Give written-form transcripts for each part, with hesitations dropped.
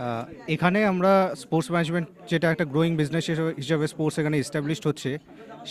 আহ, এখানে আমরা sports management যেটা একটা গ্রোয়িং বিজনেস হিসেবে স্পোর্টস এখানে এস্টাবলিশড হচ্ছে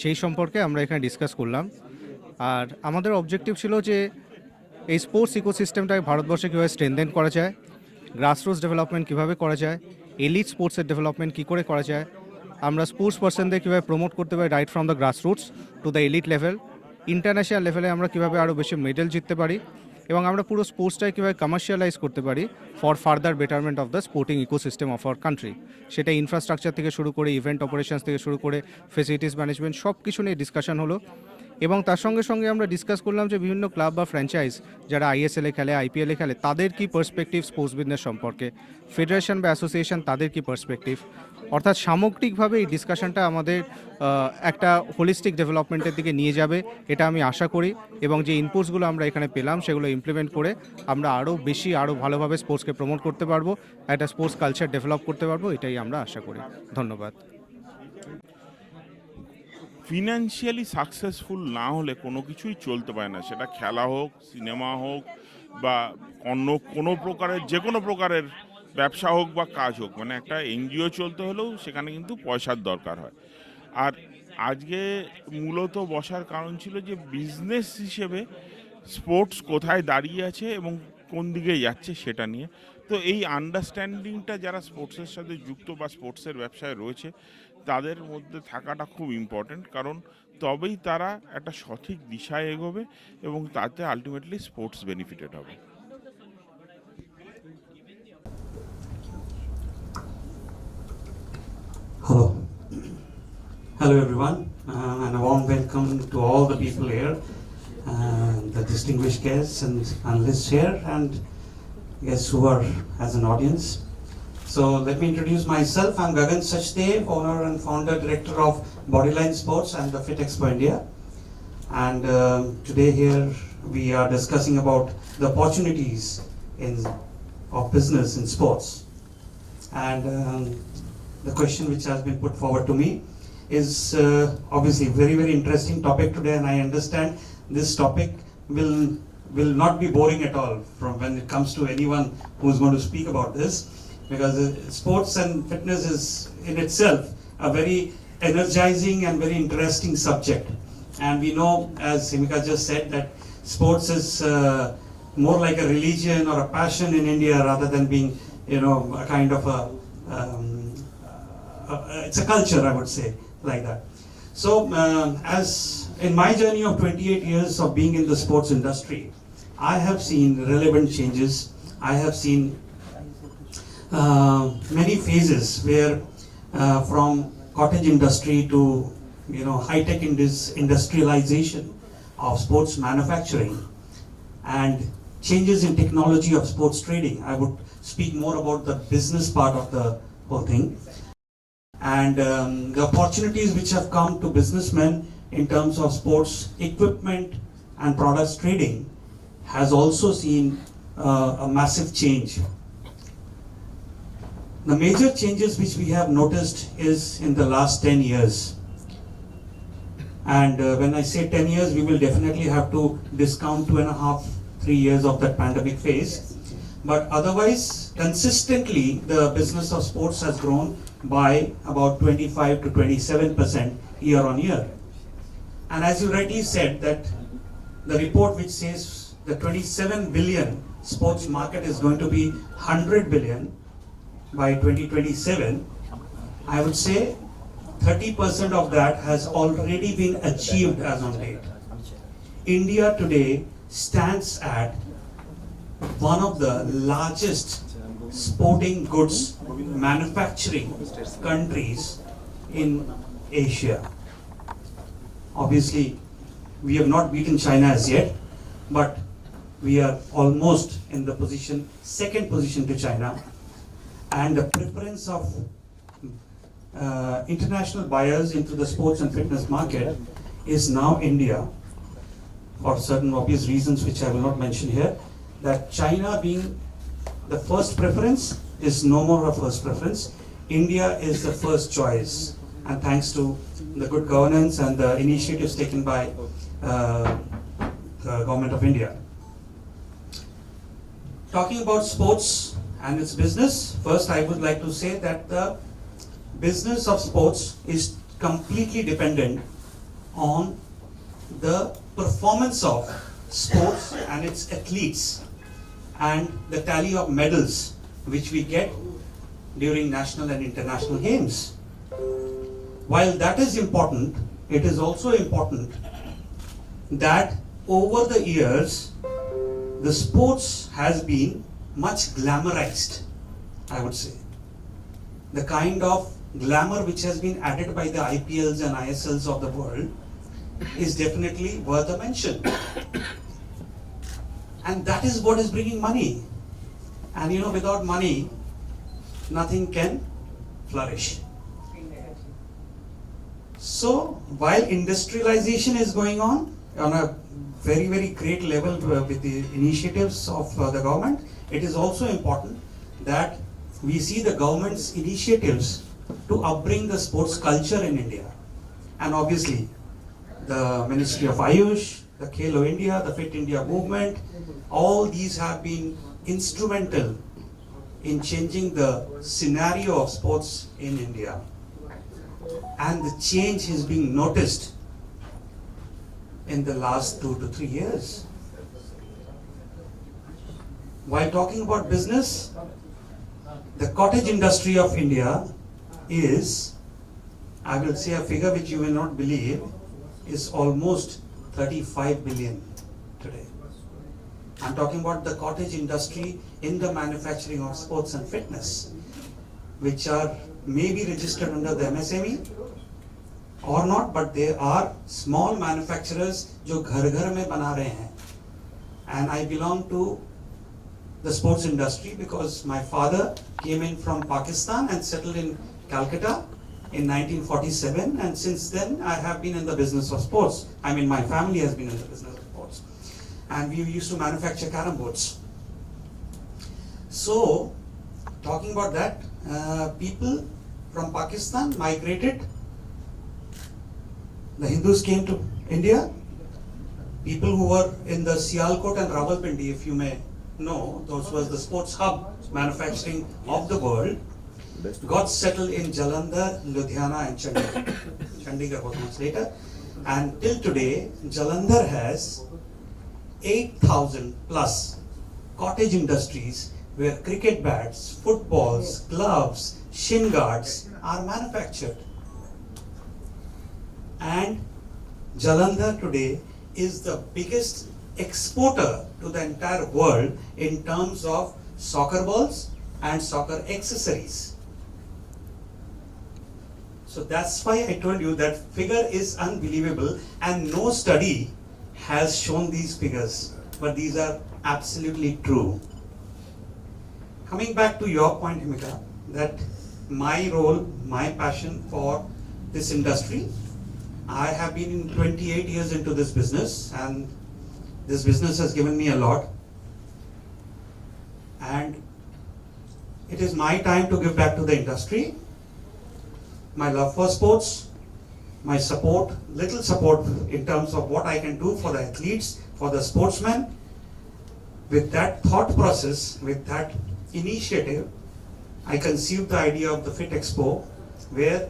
সেই সম্পর্কে আমরা এখানে ডিসকাস করলাম। আর আমাদের অবজেক্টিভ ছিল যে এই স্পোর্টস ইকোসিস্টেমটাকে ভারতবর্ষে কীভাবে স্ট্রেনথেন করা যায়, গ্রাসরুটস ডেভেলপমেন্ট কীভাবে করা যায়, এলিট স্পোর্টসের ডেভেলপমেন্ট কী করে করা যায়, আমরা স্পোর্টস পার্সনদের কীভাবে প্রমোট করতে পারি right from the grassroots to the elite level, international লেভেলে আমরা কীভাবে আরও বেশি মেডেল জিততে পারি এবং আমরা পুরো স্পোর্টসটাকে কীভাবে কমার্শিয়ালাইজ করতে পারি for further betterment of the sporting ecosystem of our country. সেটা ইনফ্রাস্ট্রাকচার থেকে শুরু করে ইভেন্ট অপারেশনস থেকে শুরু করে ফেসিলিটিস ম্যানেজমেন্ট সব কিছু নিয়ে ডিসকাশন হলো। এবং তার সঙ্গে সঙ্গে আমরা ডিসকাস করলাম যে বিভিন্ন ক্লাব বা ফ্র্যাঞ্চাইজ যারা আইএসএলে খেলে, আইপিএলে খেলে, তাদের কি পার্সপেক্টিভ স্পোর্টস বিজনেস সম্পর্কে, ফেডারেশন বা অ্যাসোসিয়েশন তাদের কি পার্সপেক্টিভ, অর্থাৎ সামগ্রিকভাবে এই ডিসকাশনটা আমাদের একটা হোলিস্টিক ডেভেলপমেন্টের দিকে নিয়ে যাবে এটা আমি আশা করি। এবং যে ইনপুটসগুলো আমরা এখানে পেলাম সেগুলো ইমপ্লিমেন্ট করে আমরা আরও বেশি আরও ভালোভাবে স্পোর্টসকে প্রমোট করতে পারবো, একটা স্পোর্টস কালচার ডেভেলপ করতে পারবো, এটাই আমরা আশা করি। ধন্যবাদ। ফিনান্সিয়ালি সাকসেসফুল না হলে কোনো কিছুই চলতে পারে না, সেটা খেলা হোক, সিনেমা হোক, বা অন্য কোনো প্রকারের যে কোনো প্রকারের ব্যবসা হোক বা কাজ হোক। মানে একটা এনজিও চলতে হলেও সেখানে কিন্তু পয়সার দরকার হয়। আর আজকে মূলত বসার কারণ ছিল যে বিজনেস হিসেবে স্পোর্টস কোথায় দাঁড়িয়ে আছে এবং কোন দিকে যাচ্ছে সেটা নিয়ে। তো এই আন্ডারস্ট্যান্ডিংটা যারা স্পোর্টসের সাথে যুক্ত বা স্পোর্টসের ব্যবসায় রয়েছে তাদের মধ্যে থাকাটা খুব ইম্পর্ট্যান্ট, কারণ তবেই তারা একটা সঠিক দিশায় এগোবে এবং তাতে আলটিমেটলি স্পোর্টস বেনিফিটেড হবে। Hello. Hello everyone, and a warm welcome to all the people here, the distinguished guests and analysts here, and guests who are as an audience. So let me introduce myself. I'm Gagan Sachdev, owner and founder director of Bodyline Sports and the Fit Expo India. And today here we are discussing about the opportunities of business in sports. And the question which has been put forward to me is obviously very, very interesting topic today, and I understand this topic will not be boring at all from when it comes to anyone who's going to speak about this, because sports and fitness is in itself a very energizing and very interesting subject. And we know, as Himika just said, that sports is more like a religion or a passion in India rather than being, a kind of it's a culture, I would say, like that. So, as in my journey of 28 years of being in the sports industry, I have seen relevant changes. I have seen many phases where from cottage industry to high-tech industrialization of sports manufacturing and changes in technology of sports trading. I would speak more about the business part of the whole thing. And the opportunities which have come to businessmen in terms of sports equipment and products trading has also seen a massive change. The major changes which we have noticed is in the last 10 years. And when I say 10 years, we will definitely have to discount 2.5, 3 years of that pandemic phase. But otherwise, consistently, the business of sports has grown by about 25 to 27% year on year. And as you rightly said, that the report which says the 27 billion sports market is going to be 100 billion by 2027, I would say 30% of that has already been achieved as on date. India today stands at one of the largest sporting goods manufacturing countries in Asia. Obviously, we have not beaten China as yet, but we are almost in the second position to China. And the preference of international buyers into the sports and fitness market is now India, for certain obvious reasons which I will not mention here. That China being the first preference is no more a first preference. India is the first choice, and thanks to the good governance and the initiatives taken by the government of India. Talking about sports and its business. First, I would like to say that the business of sports is completely dependent on the performance of sports and its athletes and the tally of medals which we get during national and international games. While that is important, it is also important that over the years the sports has been much glamorized, I would say. The kind of glamour which has been added by the IPLs and ISLs of the world is definitely worth a mention. And that is what is bringing money. And without money, nothing can flourish. So, while industrialization is going on a very, very great level with the initiatives of the government, it is also important that we see the government's initiatives to upbring the sports culture in India. And obviously, the Ministry of Ayush, the Khelo India, the Fit India movement, all these have been instrumental in changing the scenario of sports in India. And the change is being noticed in the last 2 to 3 years. While talking about business, the cottage industry of India is, I will say a figure which you will not believe, is almost 35 billion today. I'm talking about the cottage industry in the manufacturing of sports and fitness, which are maybe registered under the MSME or not, but they are small manufacturers जो घर में बना रहे हैं. And I belong to the sports industry because my father came in from Pakistan and settled in Calcutta in 1947, and since then I have been in the business of sports. I mean, my family has been in the business of sports, and we used to manufacture carom boards. So, talking about that, people from Pakistan migrated. The Hindus came to India. People who were in the Sialkot and Rawalpindi, if you may know, those was the sports hub manufacturing of the world, got settled in Jalandhar, Ludhiana and Chandigarh. Chandigarh was much later. And till today, Jalandhar has 8,000 plus cottage industries where cricket bats, footballs, gloves, shin guards are manufactured. And Jalandhar today is the biggest exporter to the entire world in terms of soccer balls and soccer accessories. So that's why I told you that figure is unbelievable, and no study has shown these figures, but these are absolutely true. Coming back to your point, Himika, that my role, my passion for this industry, I have been in 28 years into this business, and this business has given me a lot. And it is my time to give back to the industry. My love for sports, my support, little support in terms of what I can do for the athletes, for the sportsmen. With that thought process, with that initiative, I conceived the idea of the Fit Expo, where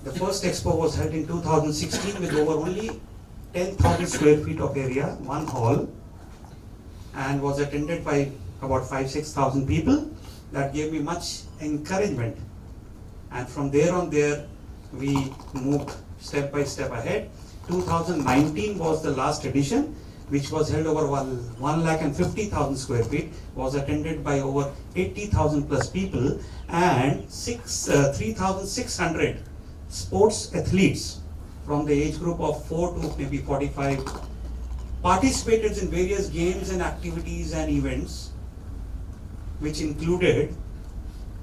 the first expo was held in 2016 with over only 10,000 square feet of area, one hall, and was attended by about 5,000-6,000 people. That gave me much encouragement. And from there on there, we moved step by step ahead. 2019 was the last edition, which was held over 150,000 square feet, was attended by over 80,000 plus people, and 3,600 sports athletes from the age group of 4 to maybe 45 participated in various games and activities and events, which included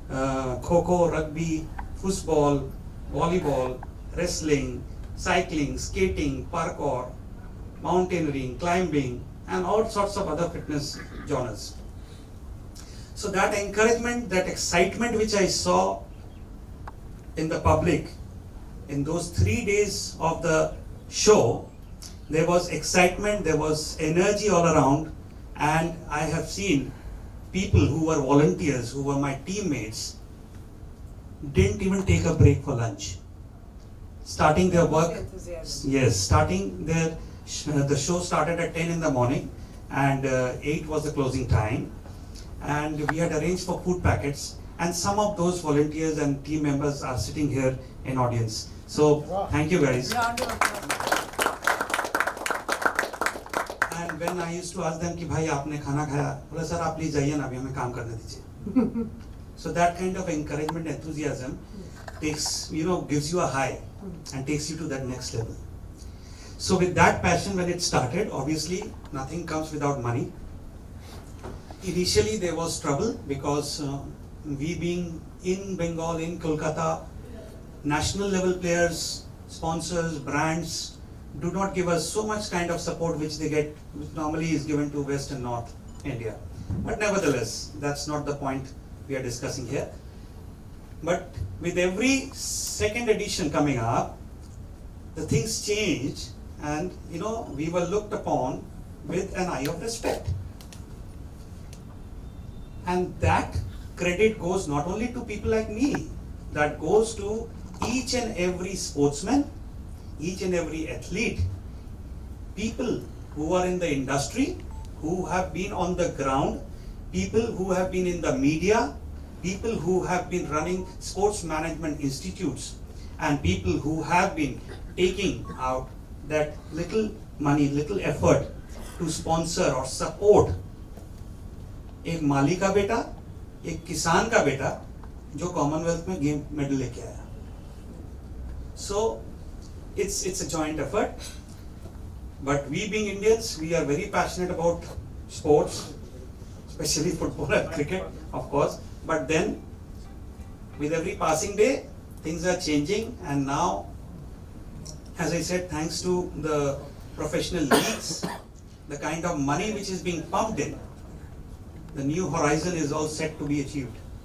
kho-kho, rugby, football, volleyball, wrestling, cycling, skating, parkour, mountaineering, climbing, and all sorts of other fitness genres. So that encouragement, that excitement which I saw in the public in those 3 days of the show, there was excitement, there was energy all around, and I have seen people who were volunteers, who were my teammates, didn't even take a break for lunch. Starting their work, yes, starting their, the show started at 10 in the morning and 8 was the closing time. And we had arranged for food packets, and some of those volunteers and team members are sitting here in audience. So thank you guys. And when I used to ask them कि भाई आपने खाना खाया, बोले sir आप please जाइए ना अभी हमें काम करने दीजिए. So that kind of encouragement, enthusiasm takes, gives you a high and takes you to that next level. So with that passion, when it started, obviously nothing comes without money. Initially there was trouble because we being in Bengal, in Kolkata, national level players, sponsors, brands do not give us so much kind of support which they get, which normally is given to West and North India. But nevertheless, that's not the point we are discussing here. But with every second edition coming up, the things change, and we were looked upon with an eye of respect. And that credit goes not only to people like me, that goes to each and every sportsman, each and every athlete, people who are in the industry, who have been on the ground, people who have been in the media, people who have been running sports management institutes, and people who have been taking out that little money, little effort to sponsor or support एक माली का बेटा, एक किसान का बेटा जो Commonwealth में game medal लेके आया. So it's a joint effort, but we being Indians, we are very passionate about sports, especially football and cricket, of course. But then with every passing day, things are changing, and now, as I said, thanks to the professional leagues, the kind of money which is being pumped in, the new horizon is all set to be achieved.